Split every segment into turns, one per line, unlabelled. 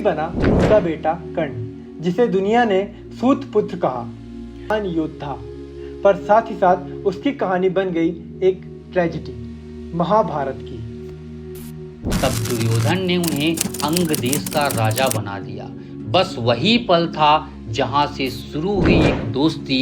बना उनका बेटा कर्ण, जिसे दुनिया ने सूत पुत्र कहा, महान योद्धा। पर साथ ही साथ उसकी कहानी बन गई एक ट्रेजेडी, महाभारत की।
तब दुर्योधन ने उन्हें अंग देश का राजा बना दिया। बस वही पल था जहां से शुरू हुई एक दोस्ती।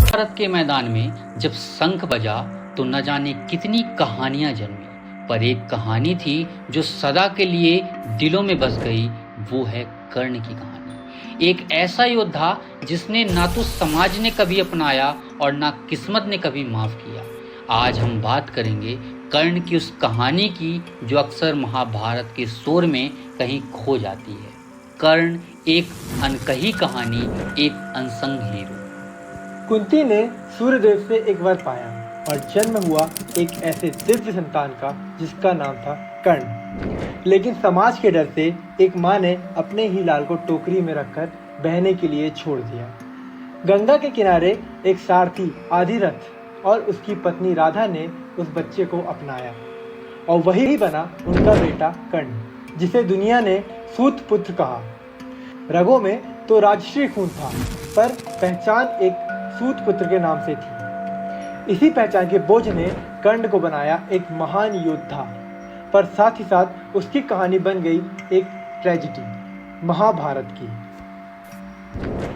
भारत के मैदान में जब शंख बजा तो न जाने कितनी कहानियां जन्मी, पर एक कहानी थी जो सदा के लिए दिलों में बस गई। वो है कर्ण की कहानी। एक ऐसा योद्धा जिसने ना तो समाज ने कभी अपनाया और ना किस्मत ने कभी माफ किया। आज हम बात करेंगे कर्ण की उस कहानी की जो अक्सर महाभारत के शोर में कहीं खो जाती है। कर्ण एक अनकही कहानी, एक अनसंग हीरो।
कुंती ने सूर्यदेव से एक वर पाया और जन्म हुआ एक ऐसे दिव्य संतान का जिसका नाम था कर्ण। लेकिन समाज के डर से एक माँ ने अपने ही लाल को टोकरी में रखकर बहने के लिए छोड़ दिया। गंगा के किनारे एक सारथी आदिरथ और उसकी पत्नी राधा ने उस बच्चे को अपनाया और वही बना उनका बेटा कर्ण, जिसे दुनिया ने सूत पुत्र कहा। रगों में तो राजश्री खून था, पर पहचान एक सूत पुत्र के नाम से थी। इसी पहचान के बोझ ने कर्ण को बनाया एक महान योद्धा, पर साथ ही साथ उसकी कहानी बन गई एक ट्रेजेडी, महाभारत की।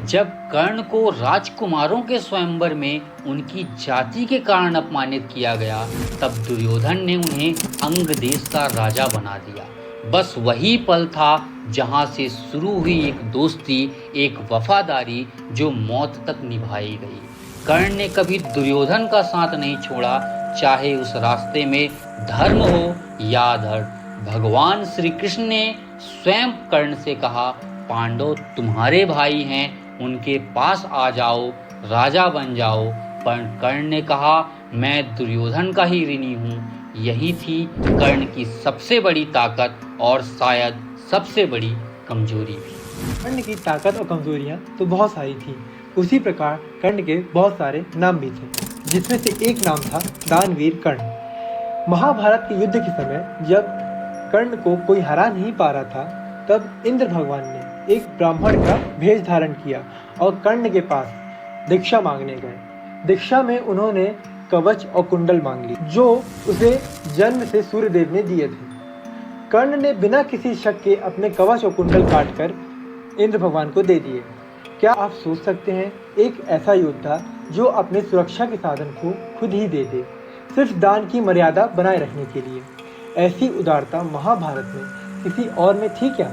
जब कर्ण को राजकुमारों के स्वयंवर में उनकी जाति के कारण अपमानित किया गया, तब दुर्योधन ने उन्हें अंग देश का राजा बना दिया। बस वही पल था जहां से शुरू हुई एक दोस्ती, एक वफादारी जो मौत तक निभाई गई। कर्ण ने कभी दुर्योधन का साथ नहीं छोड़ा, चाहे उस रास्ते में धर्म हो या अधर्म। भगवान श्री कृष्ण ने स्वयं कर्ण से कहा, पांडव तुम्हारे भाई हैं, उनके पास आ जाओ, राजा बन जाओ। पर कर्ण ने कहा, मैं दुर्योधन का ही ऋणी हूँ। यही थी कर्ण की सबसे बड़ी ताकत और शायद सबसे बड़ी कमजोरी भी।
कर्ण की ताकत और कमजोरियां तो बहुत सारी थी, उसी प्रकार कर्ण के बहुत सारे नाम भी थे, जिसमें से एक नाम था दानवीर कर्ण। महाभारत के युद्ध के समय जब कर्ण को कोई हरा नहीं पा रहा था, तब इंद्र भगवान ने एक ब्राह्मण का भेष धारण किया और कर्ण के पास दीक्षा मांगने गए। दीक्षा में उन्होंने कवच और कुंडल मांग ली, जो उसे जन्म से सूर्यदेव ने दिए थे। कर्ण ने बिना किसी शक के अपने कवच और कुंडल काटकर इंद्र भगवान को दे दिए। क्या आप सोच सकते हैं, एक ऐसा योद्धा जो अपने सुरक्षा के साधन को खुद ही दे दे, सिर्फ दान की मर्यादा बनाए रखने के लिए। ऐसी उदारता महाभारत में किसी और में थी क्या?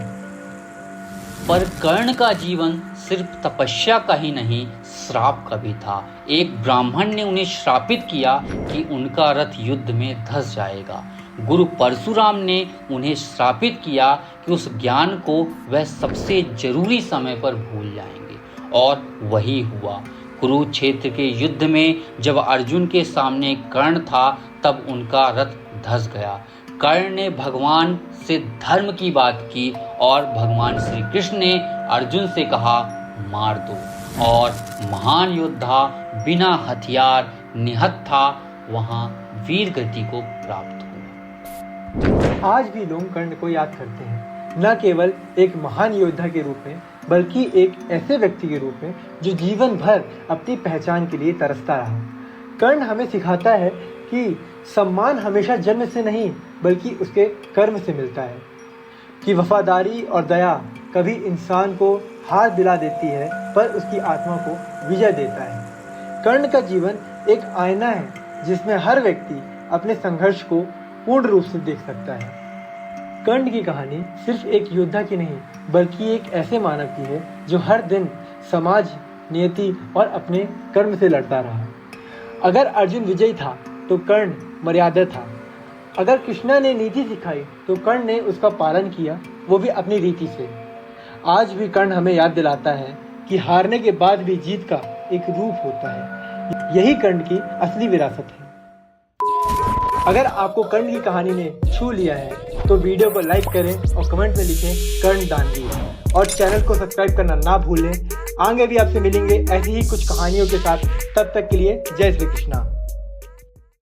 पर कर्ण का जीवन सिर्फ तपस्या का ही नहीं, श्राप का भी था। एक ब्राह्मण ने उन्हें श्रापित किया कि उनका रथ युद्ध में धंस जाएगा। गुरु परशुराम ने उन्हें श्रापित किया कि उस ज्ञान को वह सबसे जरूरी समय पर भूल जाएंगे, और वही हुआ। कुरुक्षेत्र के युद्ध में जब अर्जुन के सामने कर्ण था, तब उनका रथ धंस गया। कर्ण ने भगवान से धर्म की बात की और भगवान श्री कृष्ण ने अर्जुन से कहा, मार दो। और महान योद्धा बिना हथियार निहत था, वहां वीर गति को प्राप्त हुआ।
आज भी लोग कर्ण को याद करते हैं, न केवल एक महान योद्धा के रूप में, बल्कि एक ऐसे व्यक्ति के रूप में जो जीवन भर अपनी पहचान के लिए तरसता रहा। कर्ण हमें सिखाता है कि सम्मान हमेशा जन्म से नहीं, बल्कि उसके कर्म से मिलता है, कि वफादारी और दया कभी इंसान को हार दिला देती है, पर उसकी आत्मा को विजय देता है। कर्ण का जीवन एक आईना है जिसमें हर व्यक्ति अपने संघर्ष को पूर्ण रूप से देख सकता है। कर्ण की कहानी सिर्फ एक योद्धा की नहीं, बल्कि एक ऐसे मानव की है जो हर दिन समाज, नियति और अपने कर्म से लड़ता रहा। अगर अर्जुन विजयी था तो कर्ण मर्यादा था। अगर कृष्णा ने नीति सिखाई तो कर्ण ने उसका पालन किया, वो भी अपनी रीति से। आज भी कर्ण हमें याद दिलाता है कि हारने के बाद भी जीत का एक रूप होता है। यही कर्ण की असली विरासत है। अगर आपको कर्ण की कहानी ने छू लिया है तो वीडियो को लाइक करें और कमेंट में लिखें कर्ण दानवीर, और चैनल को सब्सक्राइब करना ना भूलें। आगे भी आपसे मिलेंगे ऐसी ही कुछ कहानियों के साथ। तब तक के लिए जय श्री कृष्णा।